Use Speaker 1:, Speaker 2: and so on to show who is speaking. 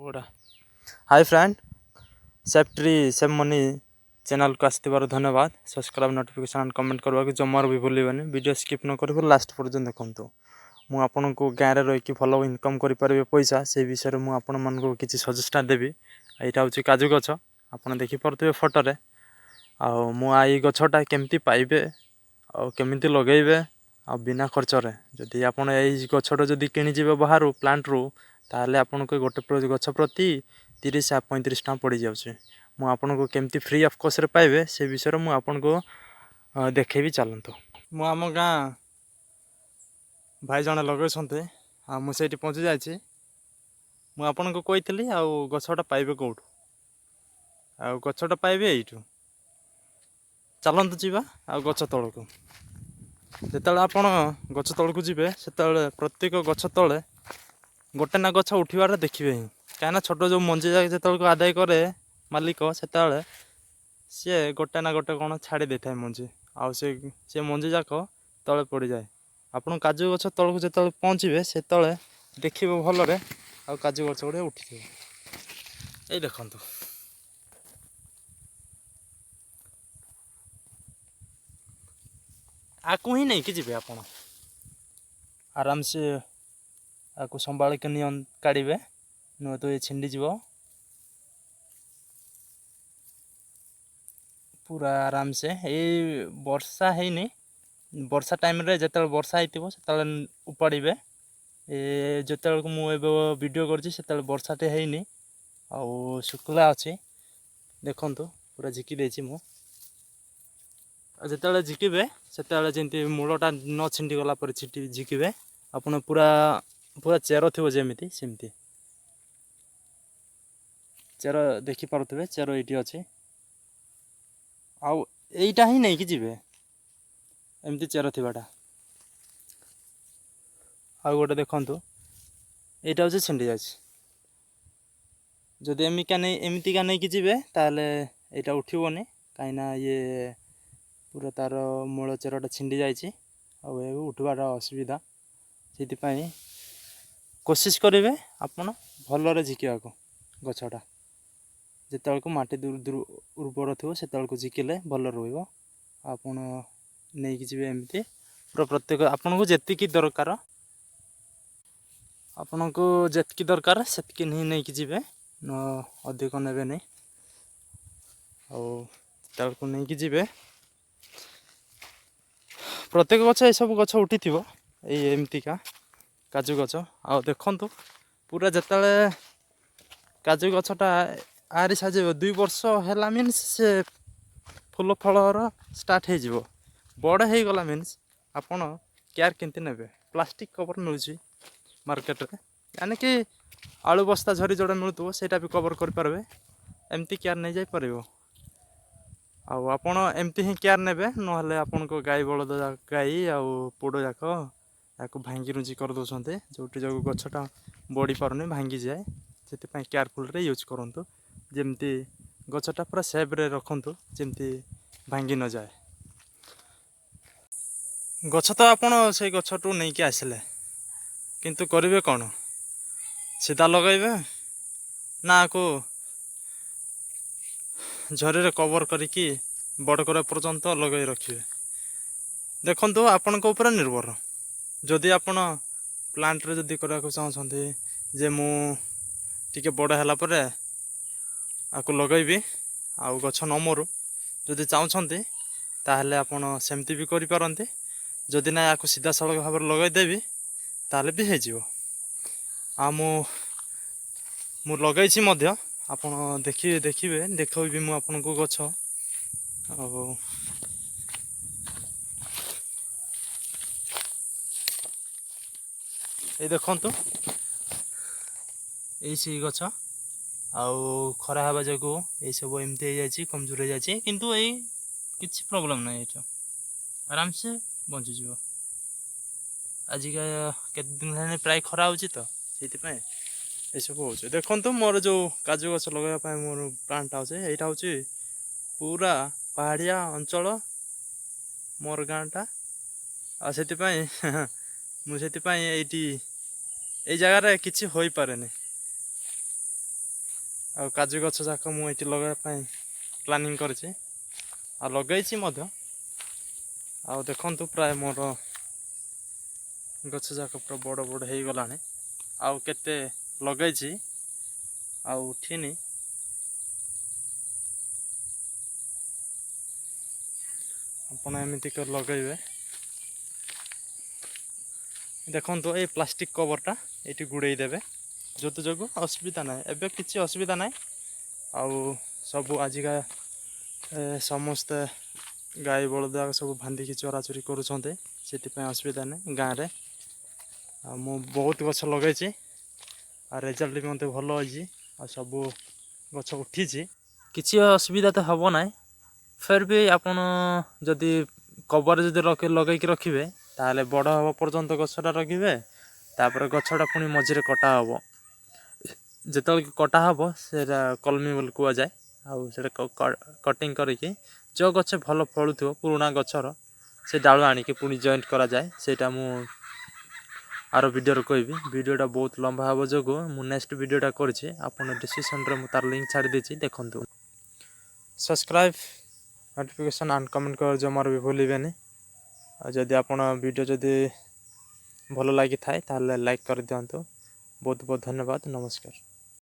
Speaker 1: गुड़ा hi friend सेफ्ट्री save money channel को आसथिबार धन्यवाद। सब्सक्राइब नोटिफिकेशन कमेंट करवा जमार भी भूलनि वीडियो स्किप न कर लास्ट पर्यंत देखूँ। मु आपन को गाँव में रही भल इनकम करें पैसा से विषय में आपण मानक किसी सजेस्ट देवी। यहाँ हूँ काजू गछ आप देखिपे फोटो आई गछटा केमती पाइबे आमती लगेबे आ बिना खर्चरे जदि आपड़ यही गछटा जदि किणीजे बाहर प्लांट रू ताहले आपन को गोटे गछ प्रति 30 से 35 टका पड़ जाऊँच। मुझे केमती फ्री ऑफ कॉस्ट रे पाइबे से विषय में आपन को देखेबी चलतु। मु आम गाँ भाई जन लगे मुझे पहुँची जाइए। मुझे को कही गछटा पाइबे कौटू आ गछटा पाइबे यू चलतु जीवा आ गछ तल को जिते आप गछ तल को जी से प्रत्येक गछ तले गोटे ना गछ उठवार देखिए ही कहीं छोट जो मंजी जो आदाय करे मालिक से सी गोटे ना गोटे कौन छाड़ी दे था मंजी आ से मंजी जाक तले पड़ जाए। आपन काजू गछ तल को जो पहुँचे से देखिए भलरे आ काजू गछ गुड़े उठी ये देखु आकु ही नहीं कि जी आप आराम से आपको संभाल के नियन काढ़े नुह तो ये छिंडी जीव पूरा आराम से। ये वर्षा है वर्षा टाइम रे जिते वर्षा होती से उपाड़े ये जिते मुझे वीडियो कर वर्षाटे है आउ शुक्ला अच्छी देखु पूरा झिकी देती मु जिते झिके से जमी मूलटा न छिंडी गला पर झिके आपन पूरा पूरा चेर थी जमी सेमती चेर देखी पारे चेर ये अच्छे आईटा ही नहीं कि जी एमती चेर थीटा आ गोटे देखु यहाँ हूँ छिंडी जाए जदि एमतीका नहीं कि जी ताल यहाँ उठबनी कहीं ये पूरा तार मूल चेरटा छिंडी जाए उठवार असुविधा से कोशिश करेंगे आपड़ भलरे झिकवा को गछटा जिते को माटी उर्वर थो से झिकिले भल रपण नहीं कि एमती पूरा प्रत्येक आपन को जी दरकार आपन को जी दरकार से नहीं कि जी न अधिक ने नहीं को नहीं कि जी प्रत्येक गछ ये सब गछ उठी थो एमतीका काजू गछ आ देखु पूरा जिते काजू गछटा आरी साज 2 वर्ष है मीन्स से फूल फलर स्टार्ट हो बड़ हो गला मीन्स आपन केयर केमती ने प्लास्टिक कवर मिलूँ मार्केट रे यानी कि आलू बस्ता झरी जोड़ा मिलूँ सेटा भी कवर करें एमती केयर नहीं जापर आपड़ एमती ही केयर ने ना आपन को गाई बलद गाई आ पोड़ जाक या भांगी रुंजी कर दौरान जो जो गछटा बढ़ी पारनी भांगी जाए से केयरफुल यूज करूँ जमती गछटा पूरा सेफ रे रखु जमती भांगी न जाए। गछ तो आपड़ से गछटू नहीं कि आसिले किंतु करेंगे कौन सीधा लगेबे ना को झरी कवर करिकी बड़ कर पर्यंत लगे रखिए। देखु आपण को ऊपर निर्भर जदि आपण प्लांट रे जदि करने को चाहते जे मु टिके बड़ है आपको लगेबी आ गछ न मरु जदि चाहते ताहले आपण सेमती भी करें जदि ना आपको सीधा सड़क भाव लगेदेवी ताहले भी हो मु लगे आपन देखिए देखी मु आपन को गछ ये देखु ये गछ आउ खरा हवा जो ये सब एमती हो जाए कमजोर हो जाए किंतु ये किसी प्रॉब्लम ना ये आराम से बंचीज आजिका केते दिन है प्राय खरा हो तो ये सब हो देखु मोर जो काजू गछ लगे मोर प्लांट अच्छे यहाँ हूँ पूरा पहाड़िया अंचल मोर गाँटा आसे मुझे ये जगार किसी हो पारे ଆଉ କାଜୁ ଗଛ ଯାକ ମୁଁ ଏଇଠି ଲଗାଇବା ପାଇଁ ପ୍ଲାନିଂ କରିଛି ଆଉ ଲଗେଇଛି ମଧ୍ୟ। ଆଉ ଦେଖନ୍ତୁ ପ୍ରାୟ ମୋର ଗଛ ଯାକ ପୁରା ବଡ଼ ବଡ଼ ହେଇଗଲାଣି। ଆଉ କେତେ ଲଗେଇଛି ଆଉ ଉଠିନି। ଆପଣ ଏମିତି କରି ଲଗେଇବେ। ଦେଖନ୍ତୁ ଏଇ ପ୍ଲାଷ୍ଟିକ୍ କଭର୍ଟା ଏଇଠି ଗୁଡ଼େଇ ଦେବେ, ଯୋଗୁଁ ଅସୁବିଧା ନାହିଁ। ଏବେ କିଛି ଅସୁବିଧା ନାହିଁ। ଆଉ ସବୁ ଆଜିକା ସମସ୍ତେ ଗାଈ ବଳଦ ସବୁ ବାନ୍ଧିକି ଚରାଚୁରି କରୁଛନ୍ତି, ସେଥିପାଇଁ ଅସୁବିଧା ନାହିଁ ଗାଁରେ। ଆଉ ମୁଁ ବହୁତ ଗଛ ଲଗେଇଛି ଆଉ ରେଜଲ୍ଟ ବି ମୋତେ ଭଲ ହେଇଛି। ଆଉ ସବୁ ଗଛ ଉଠିଛି, କିଛି ଅସୁବିଧା ତ ହେବ ନାହିଁ। ଫେର୍ ବି ଆପଣ ଯଦି କଭର୍ ଯଦି ଲଗେଇକି ରଖିବେ ତାହେଲେ ବଡ଼ ହେବା ପର୍ଯ୍ୟନ୍ତ ଗଛଟା ରଖିବେ। ତାପରେ ଗଛଟା ପୁଣି ମଝିରେ କଟା ହେବ। ଯେତେବେଳେ କଟା ହେବ ସେଇଟା କଲମି ବୋଲି କୁହାଯାଏ। ଆଉ ସେଇଟା କଟିଂ କରିକି ଯେଉଁ ଗଛ ଭଲ ଫଳୁଥିବ ପୁରୁଣା ଗଛର ସେ ଡାଳ ଆଣିକି ପୁଣି ଜଏଣ୍ଟ କରାଯାଏ। ସେଇଟା ମୁଁ ଆର ଭିଡ଼ିଓରେ କହିବି। ଭିଡ଼ିଓଟା ବହୁତ ଲମ୍ବା ହେବ ଯୋଗୁଁ ମୁଁ ନେକ୍ସଟ ଭିଡ଼ିଓଟା କରିଛି, ଆପଣ ଡିସ୍କ୍ରିପ୍ସନ୍ରେ ମୁଁ ତାର ଲିଙ୍କ୍ ଛାଡ଼ି ଦେଇଛି, ଦେଖନ୍ତୁ। ସବସ୍କ୍ରାଇବ୍, ନୋଟିଫିକେସନ୍ ଆଣ୍ଡ କମେଣ୍ଟ କରିବା ଜମାରୁ ବି ଭୁଲିବେନି। ଆଉ ଯଦି ଆପଣ ଭିଡ଼ିଓ ଯଦି ଭଲ ଲାଗିଥାଏ ତାହେଲେ ଲାଇକ୍ କରିଦିଅନ୍ତୁ। ବହୁତ ବହୁତ ଧନ୍ୟବାଦ, ନମସ୍କାର।